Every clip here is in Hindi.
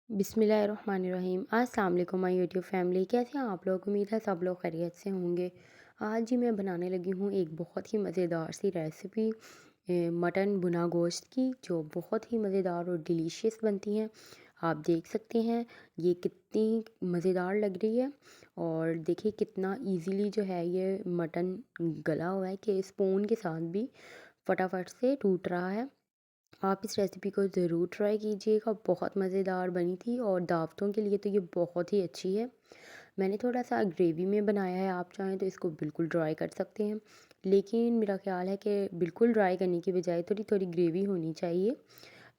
बिस्मिल्लाहिर्रहमानिर्रहीम। अस्सलाम वालेकुम माय यूट्यूब फैमिली, कैसे हैं आप लोग? उम्मीद है सब लोग खैरियत से होंगे। आज जी मैं बनाने लगी हूँ एक बहुत ही मज़ेदार सी रेसिपी मटन भुना गोश्त की, जो बहुत ही मज़ेदार और डिलीशियस बनती हैं। आप देख सकते हैं ये कितनी मज़ेदार लग रही है, और देखिए कितना इजीली जो है ये मटन गला हुआ है कि स्पून के साथ भी फटाफट से टूट रहा है। आप इस रेसिपी को ज़रूर ट्राई कीजिएगा, बहुत मज़ेदार बनी थी और दावतों के लिए तो ये बहुत ही अच्छी है। मैंने थोड़ा सा ग्रेवी में बनाया है, आप चाहें तो इसको बिल्कुल ड्राई कर सकते हैं, लेकिन मेरा ख़्याल है कि बिल्कुल ड्राई करने की बजाय थोड़ी थोड़ी ग्रेवी होनी चाहिए।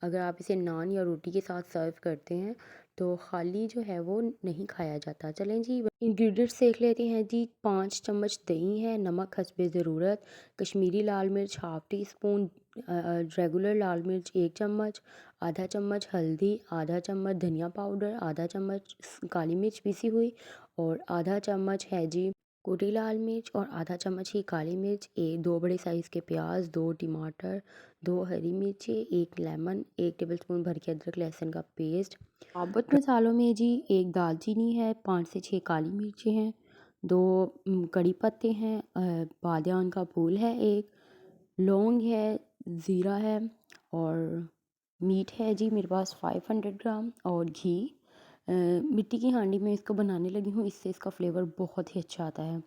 अगर आप इसे नान या रोटी के साथ सर्व करते हैं तो खाली जो है वो नहीं खाया जाता। चलें जी इंग्रेडिएंट्स देख लेते हैं जी। 5 चम्मच दही है, नमक हस्बे ज़रूरत, कश्मीरी लाल मिर्च हाफ़ टी स्पून, रेगुलर लाल मिर्च 1 चम्मच, आधा चम्मच हल्दी, आधा चम्मच धनिया पाउडर, आधा चम्मच काली मिर्च पीसी हुई, और आधा चम्मच है जी कुटी लाल मिर्च, और आधा चम्मच ही काली मिर्च, दो बड़े साइज़ के प्याज, 2 टमाटर, 2 हरी मिर्ची, 1 लेमन, 1 टेबलस्पून भर के अदरक लहसुन का पेस्ट। साबुत मसालों में जी 1 दालचीनी है, 5 से 6 काली मिर्चें हैं, 2 कड़ी पत्ते हैं, बादियान का फूल है, 1 लौंग है, ज़ीरा है, और मीट है जी मेरे पास 500 ग्राम, और घी। मिट्टी की हांडी में इसको बनाने लगी हूँ, इससे इसका फ्लेवर बहुत ही अच्छा आता है।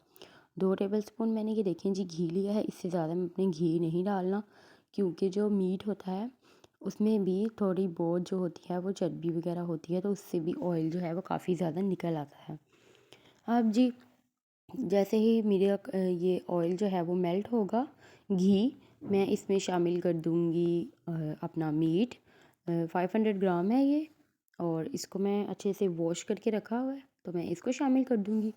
2 टेबलस्पून मैंने ये देखें जी घी लिया है, इससे ज़्यादा मैं अपने घी नहीं डालना, क्योंकि जो मीट होता है उसमें भी थोड़ी बहुत जो होती है वो चर्बी वगैरह होती है, तो उससे भी ऑयल जो है वो काफ़ी ज़्यादा निकल आता है। अब जी जैसे ही मेरा ये ऑयल जो है वो मेल्ट होगा, घी, मैं इसमें शामिल कर दूँगी अपना मीट। 500 ग्राम है ये, और इसको मैं अच्छे से वॉश करके रखा हुआ है, तो मैं इसको शामिल कर दूँगी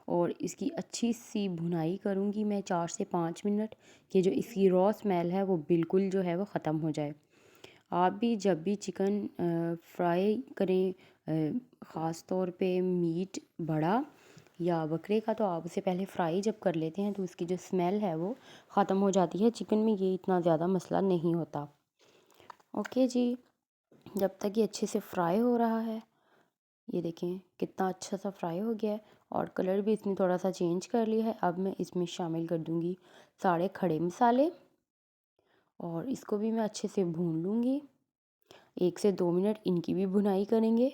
और इसकी अच्छी सी भुनाई करूँगी मैं 4 से 5 मिनट, कि जो इसकी रॉ स्मेल है वो बिल्कुल जो है वो ख़त्म हो जाए। आप भी जब भी चिकन फ्राई करें, ख़ास तौर पे मीट बड़ा या बकरे का, तो आप उसे पहले फ्राई जब कर लेते हैं तो उसकी जो स्मेल है वो ख़त्म हो जाती है। चिकन में ये इतना ज़्यादा मसला नहीं होता। ओके जी, जब तक ये अच्छे से फ्राई हो रहा है, ये देखें कितना अच्छा सा फ्राई हो गया है, और कलर भी इसने थोड़ा सा चेंज कर लिया है। अब मैं इसमें शामिल कर दूँगी सारे खड़े मसाले, और इसको भी मैं अच्छे से भून लूँगी। 1 से 2 मिनट इनकी भी भुनाई करेंगे।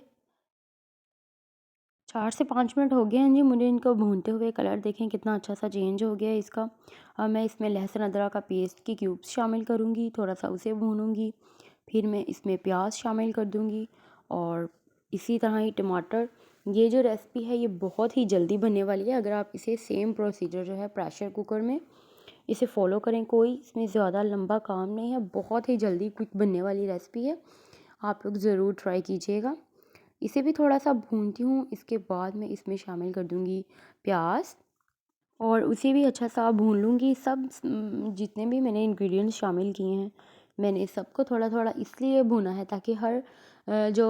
4 से 5 मिनट हो गए हैं जी मुझे इनको भूनते हुए। कलर देखें कितना अच्छा सा चेंज हो गया है इसका। अब मैं इसमें लहसुन अदरक का पेस्ट की क्यूब्स शामिल करूँगी, थोड़ा सा उसे भूनूँगी। फिर मैं इसमें प्याज शामिल कर दूँगी, और इसी तरह ही टमाटर। ये जो रेसिपी है ये बहुत ही जल्दी बनने वाली है, अगर आप इसे सेम प्रोसीजर जो है प्रेशर कुकर में इसे फॉलो करें। कोई इसमें ज़्यादा लंबा काम नहीं है, बहुत ही जल्दी क्विक बनने वाली रेसिपी है। आप लोग ज़रूर ट्राई कीजिएगा। इसे भी थोड़ा सा भूनती हूँ, इसके बाद मैं इसमें शामिल कर दूँगी प्याज, और उसे भी अच्छा सा भून लूँगी। सब जितने भी मैंने इंग्रेडिएंट्स शामिल किए हैं, मैंने सबको थोड़ा थोड़ा इसलिए भुना है ताकि हर जो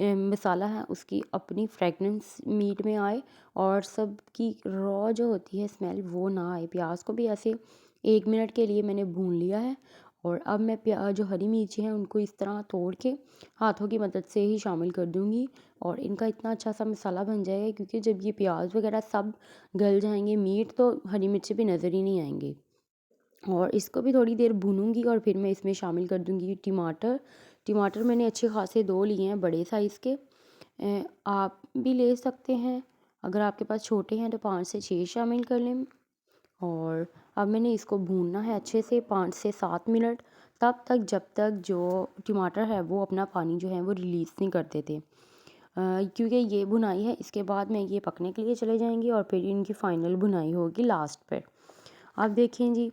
मसाला है उसकी अपनी फ्रेगनेंस मीट में आए, और सबकी रॉ जो होती है स्मेल वो ना आए। प्याज को भी ऐसे 1 मिनट के लिए मैंने भून लिया है, और अब मैं जो हरी मिर्ची हैं उनको इस तरह तोड़ के हाथों की मदद से ही शामिल कर दूँगी, और इनका इतना अच्छा सा मसाला बन जाएगा, क्योंकि जब ये प्याज वगैरह सब गल जाएंगे मीट, तो हरी मिर्ची भी नज़र ही नहीं आएंगे। और इसको भी थोड़ी देर भूनूंगी, और फिर मैं इसमें शामिल कर दूंगी टमाटर। टमाटर मैंने अच्छे खासे 2 लिए हैं बड़े साइज़ के। आप भी ले सकते हैं, अगर आपके पास छोटे हैं तो 5 से 6 शामिल कर लें। और अब मैंने इसको भूनना है अच्छे से 5 से 7 मिनट, तब तक जब तक जो टमाटर है वो अपना पानी जो है वो रिलीज़ नहीं कर देते। क्योंकि ये भुनाई है, इसके बाद में ये पकने के लिए चले जाएंगे, और फिर इनकी फ़ाइनल भुनाई होगी लास्ट पे। आप देखें जी,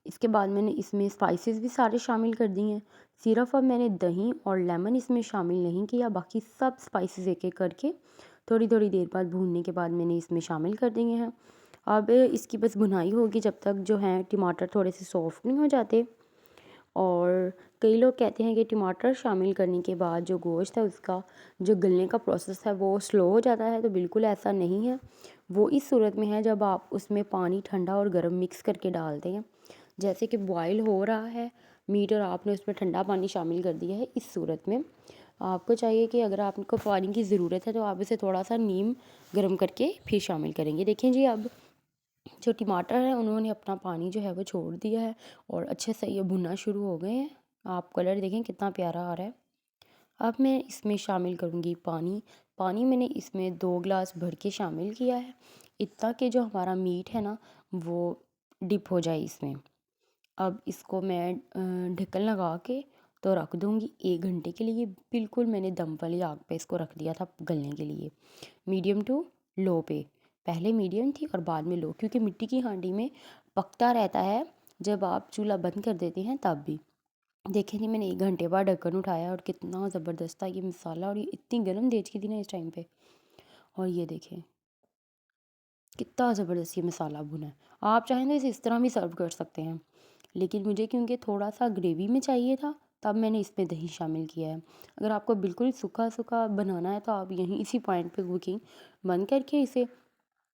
इसके बाद मैंने इसमें स्पाइसेस भी सारे शामिल कर दिए हैं। सिर्फ अब मैंने दही और लेमन इसमें शामिल नहीं किया, बाकी सब स्पाइसेस एक एक करके थोड़ी थोड़ी देर बाद भूनने के बाद मैंने इसमें शामिल कर दिए हैं। अब इसकी बस भुनाई होगी जब तक जो है टमाटर थोड़े से सॉफ्ट नहीं हो जाते। और कई लोग कहते हैं कि टमाटर शामिल करने के बाद जो गोश्त है उसका जो गलने का प्रोसेस है वो स्लो हो जाता है, तो बिल्कुल ऐसा नहीं है। वो इस सूरत में है जब आप उसमें पानी ठंडा और गर्म मिक्स करके डालते हैं, जैसे कि बॉयल हो रहा है मीट और आपने उसमें ठंडा पानी शामिल कर दिया है, इस सूरत में आपको चाहिए कि अगर आपको पानी की ज़रूरत है तो आप इसे थोड़ा सा नीम गर्म करके फिर शामिल करेंगे। देखें जी, अब जो टमाटर है उन्होंने अपना पानी जो है वो छोड़ दिया है और अच्छे से ये भुनना शुरू हो गए हैं। आप कलर देखें कितना प्यारा आ रहा है। अब मैं इसमें शामिल करूँगी पानी। पानी मैंने इसमें 2 गिलास भर के शामिल किया है, इतना कि जो हमारा मीट है ना वो डिप हो जाए इसमें। अब इसको मैं ढक्कन लगा के तो रख दूँगी 1 घंटे के लिए। बिल्कुल मैंने दम वाली आग पे इसको रख दिया था गलने के लिए, मीडियम टू लो पे। पहले मीडियम थी और बाद में लो, क्योंकि मिट्टी की हांडी में पकता रहता है जब आप चूल्हा बंद कर देते हैं तब भी। देखें जी, मैंने 1 घंटे बाद ढक्कन उठाया और कितना ज़बरदस्त था ये मसाला, और ये इतनी गर्म तेज की थी ना इस टाइम पे। और ये देखें कितना ज़बरदस्त ये मसाला भुना है। आप चाहें तो इसे इस तरह भी सर्व कर सकते हैं, लेकिन मुझे क्योंकि थोड़ा सा ग्रेवी में चाहिए था तब मैंने इसमें दही शामिल किया है। अगर आपको बिल्कुल सूखा सूखा बनाना है तो आप यहीं इसी पॉइंट पे कुकिंग बंद करके इसे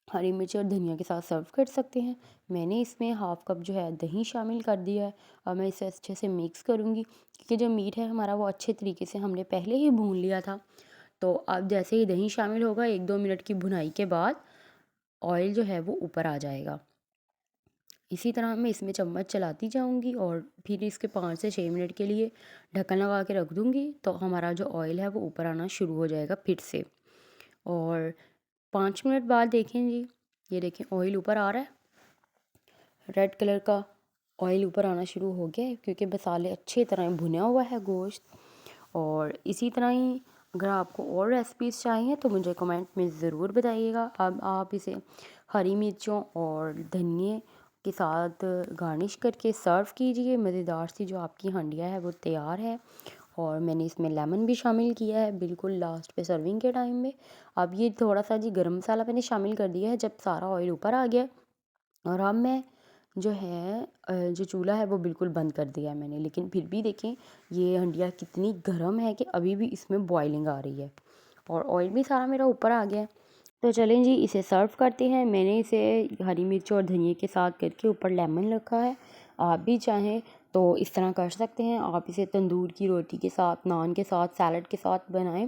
हरी मिर्च और धनिया के साथ सर्व कर सकते हैं। मैंने इसमें हाफ़ कप जो है दही शामिल कर दिया है। अब मैं इसे अच्छे से मिक्स करूँगी, क्योंकि जो मीट है हमारा वो अच्छे तरीके से हमने पहले ही भून लिया था। तो अब जैसे ही दही शामिल होगा 1-2 मिनट की भुनाई के बाद ऑयल जो है वो ऊपर आ जाएगा। इसी तरह मैं इसमें चम्मच चलाती जाऊंगी और फिर इसके 5 से 6 मिनट के लिए ढक्कन लगा के रख दूंगी, तो हमारा जो ऑयल है वो ऊपर आना शुरू हो जाएगा फिर से। और 5 मिनट बाद देखें जी, ये देखें ऑयल ऊपर आ रहा है, रेड कलर का ऑयल ऊपर आना शुरू हो गया है, क्योंकि मसाले अच्छी तरह भुना हुआ है गोश्त। और इसी तरह ही अगर आपको और रेसिपीज़ चाहिए तो मुझे कमेंट में ज़रूर बताइएगा। अब आप इसे हरी मिर्चों और धनिए के साथ गार्निश करके सर्व कीजिए। मज़ेदार सी जो आपकी हंडिया है वो तैयार है। और मैंने इसमें लेमन भी शामिल किया है बिल्कुल लास्ट पे सर्विंग के टाइम में। अब ये थोड़ा सा जी गरम मसाला मैंने शामिल कर दिया है जब सारा ऑयल ऊपर आ गया। और अब मैं जो है जो चूल्हा है वो बिल्कुल बंद कर दिया है मैंने, लेकिन फिर भी देखें ये हंडिया कितनी गर्म है कि अभी भी इसमें बॉइलिंग आ रही है और ऑयल भी सारा मेरा ऊपर आ गया है। तो चलें जी, इसे सर्व करते हैं। मैंने इसे हरी मिर्च और धनिए के साथ करके ऊपर लेमन रखा है। आप भी चाहें तो इस तरह कर सकते हैं। आप इसे तंदूर की रोटी के साथ, नान के साथ, सैलड के साथ बनाएं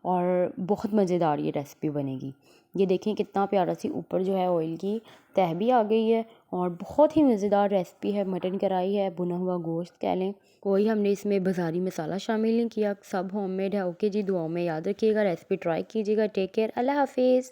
और बहुत मज़ेदार ये रेसिपी बनेगी। ये देखें कितना प्यारा सी ऊपर जो है ऑयल की तह भी आ गई है और बहुत ही मज़ेदार रेसिपी है। मटन कढ़ाई है, भुना हुआ गोश्त कह लें, कोई हमने इसमें बाज़ारी मसाला शामिल नहीं किया, सब होममेड है। ओके जी, दुआओं में याद रखिएगा, रेसिपी ट्राई कीजिएगा। टेक केयर, अल्लाह हाफिज़।